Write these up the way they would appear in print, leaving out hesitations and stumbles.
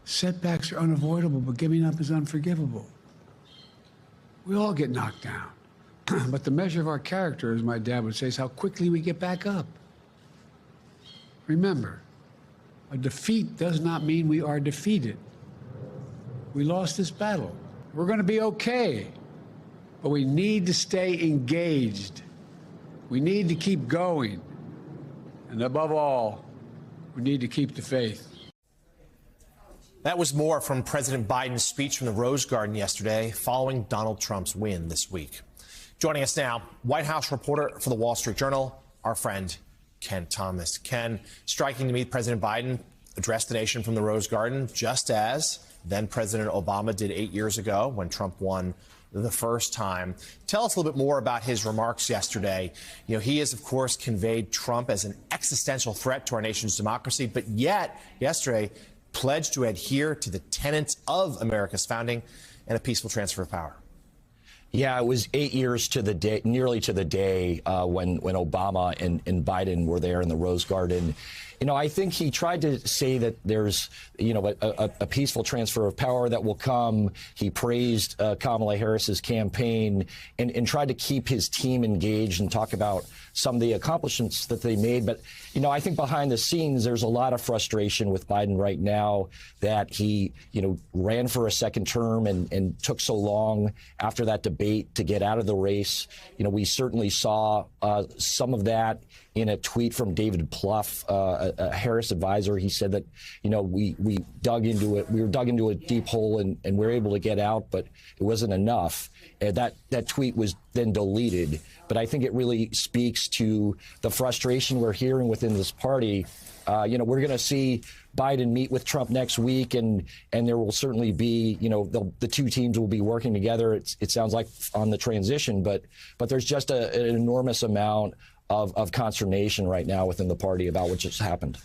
Setbacks are unavoidable, but giving up is unforgivable. We all get knocked down. But the measure of our character, as my dad would say, is how quickly we get back up. Remember, a defeat does not mean we are defeated. We lost this battle. We're going to be okay, but we need to stay engaged. We need to keep going. And above all, we need to keep the faith. That was more from President Biden's speech from the Rose Garden yesterday following Donald Trump's win this week. Joining us now, White House reporter for the Wall Street Journal, our friend Ken Thomas. Ken, striking to meet President Biden address the nation from the Rose Garden, just as then President Obama did 8 years ago when Trump won the first time. Tell us a little bit more about his remarks yesterday. You know, he has, of course, conveyed Trump as an existential threat to our nation's democracy, but yet yesterday pledged to adhere to the tenets of America's founding and a peaceful transfer of power. Yeah, it was 8 years to the day, nearly to the day, when Obama and Biden were there in the Rose Garden. You know, I think he tried to say that there's, you know, a peaceful transfer of power that will come. He praised Kamala Harris's campaign and tried to keep his team engaged and talk about some of the accomplishments that they made. But, you know, I think behind the scenes, there's a lot of frustration with Biden right now that he, you know, ran for a second term and took so long after that debate to get out of the race. You know, we certainly saw some of that in a tweet from David Plouffe, a Harris advisor. He said that, you know, we dug into it. We were dug into a deep hole and we were able to get out, but it wasn't enough. And that tweet was then deleted. But I think it really speaks to the frustration we're hearing within this party. You know, we're going to see Biden meet with Trump next week, and there will certainly be, you know, the two teams will be working together. It sounds like on the transition, but there's just an enormous amount of consternation right now within the party about what just happened.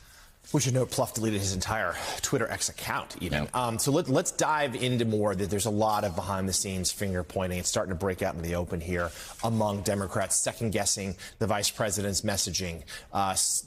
We should note Plouffe deleted his entire Twitter X account, even. Yeah. So let's dive into more. There's a lot of behind-the-scenes finger-pointing. It's starting to break out in the open here among Democrats, second-guessing the vice president's messaging,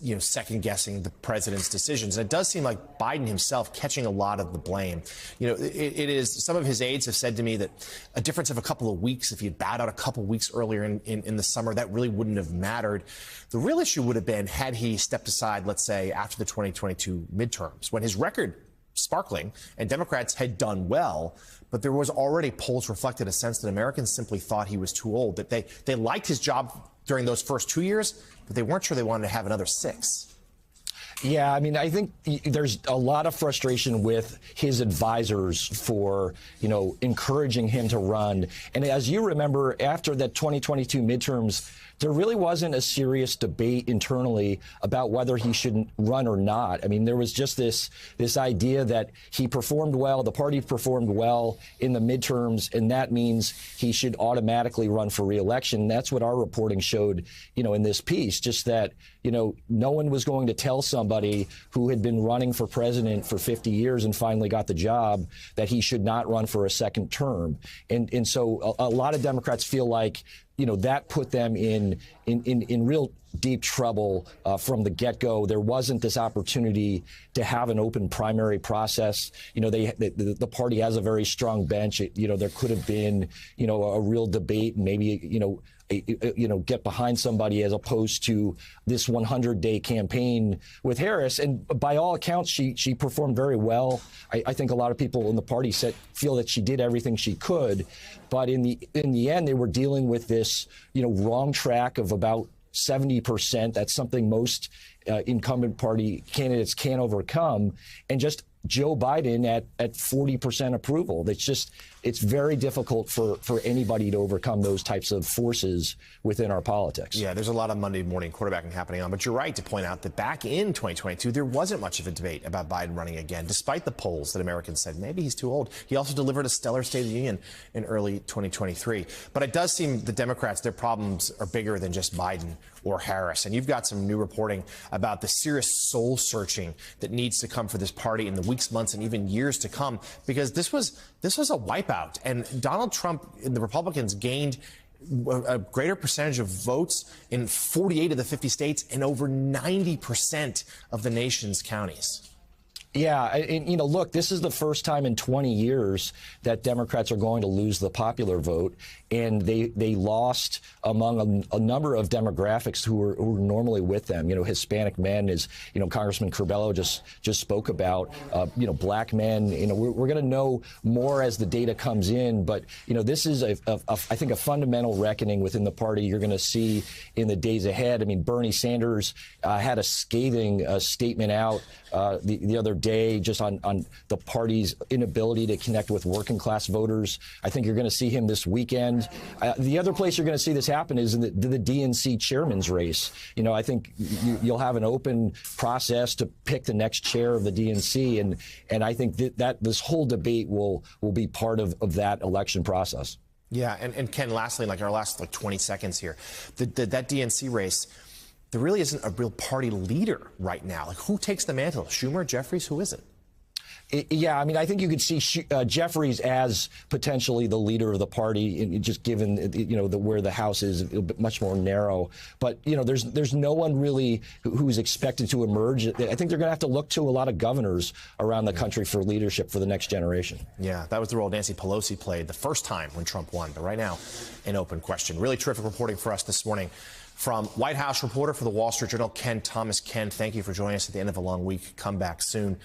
you know, second-guessing the president's decisions. And it does seem like Biden himself catching a lot of the blame. You know, it is, some of his aides have said to me that a difference of a couple of weeks, if he had bowed out a couple of weeks earlier in the summer, that really wouldn't have mattered. The real issue would have been had he stepped aside, let's say, after the 2022 midterms, when his record sparkling and Democrats had done well, but there was already polls reflected a sense that Americans simply thought he was too old, that they liked his job during those first 2 years, but they weren't sure they wanted to have another 6. Yeah, I mean, I think there's a lot of frustration with his advisors for, you know, encouraging him to run. And as you remember, after the 2022 midterms, there really wasn't a serious debate internally about whether he should run or not. I mean, there was just this idea that he performed well, the party performed well in the midterms, and that means he should automatically run for re-election. That's what our reporting showed, you know, in this piece, just that, you know, no one was going to tell somebody who had been running for president for 50 years and finally got the job that he should not run for a second term. And so a lot of Democrats feel like, you know, that put them in real deep trouble from the get-go. There wasn't this opportunity to have an open primary process. You know, the party has a very strong bench. You know, there could have been, you know, a real debate and maybe, you know, get behind somebody as opposed to this 100-day campaign with Harris. And by all accounts, she performed very well. I think a lot of people in the party feel that she did everything she could. But in the end, they were dealing with this, you know, wrong track of about 70%. That's something most incumbent party candidates can't overcome. And just Joe Biden at 40% approval. It's very difficult for anybody to overcome those types of forces within our politics. Yeah, there's a lot of Monday morning quarterbacking happening on, but you're right to point out that back in 2022, there wasn't much of a debate about Biden running again, despite the polls that Americans said maybe he's too old. He also delivered a stellar State of the Union in early 2023. But it does seem the Democrats, their problems are bigger than just Biden or Harris. And you've got some new reporting about the serious soul searching that needs to come for this party in the weeks, months, and even years to come, because this was a wipeout. And Donald Trump and the Republicans gained a greater percentage of votes in 48 of the 50 states and over 90% of the nation's counties. Yeah, and, you know, look, this is the first time in 20 years that Democrats are going to lose the popular vote, and they lost among a number of demographics who were normally with them. You know, Hispanic men, as you know, Congressman Curbelo just spoke about. You know, black men. You know, we're going to know more as the data comes in, but you know, this is I think a fundamental reckoning within the party. You're going to see in the days ahead. I mean, Bernie Sanders had a scathing statement out the other day just on the party's inability to connect with working class voters. I think you're going to see him this weekend. The other place you're going to see this happen is in the DNC chairman's race. You know, I think you'll have an open process to pick the next chair of the DNC, and I think that this whole debate will be part of that election process. Yeah, and Ken, lastly, like our last 20 seconds here, that DNC race, there really isn't a real party leader right now. Like, who takes the mantle? Schumer, Jeffries, who is it? Yeah, I mean, I think you could see Jeffries as potentially the leader of the party, just given you know where the House is much more narrow. But you know, there's no one really who's expected to emerge. I think they're going to have to look to a lot of governors around the country for leadership for the next generation. Yeah, that was the role Nancy Pelosi played the first time when Trump won. But right now, an open question. Really terrific reporting for us this morning from White House reporter for the Wall Street Journal, Ken Thomas. Ken, thank you for joining us at the end of a long week. Come back soon.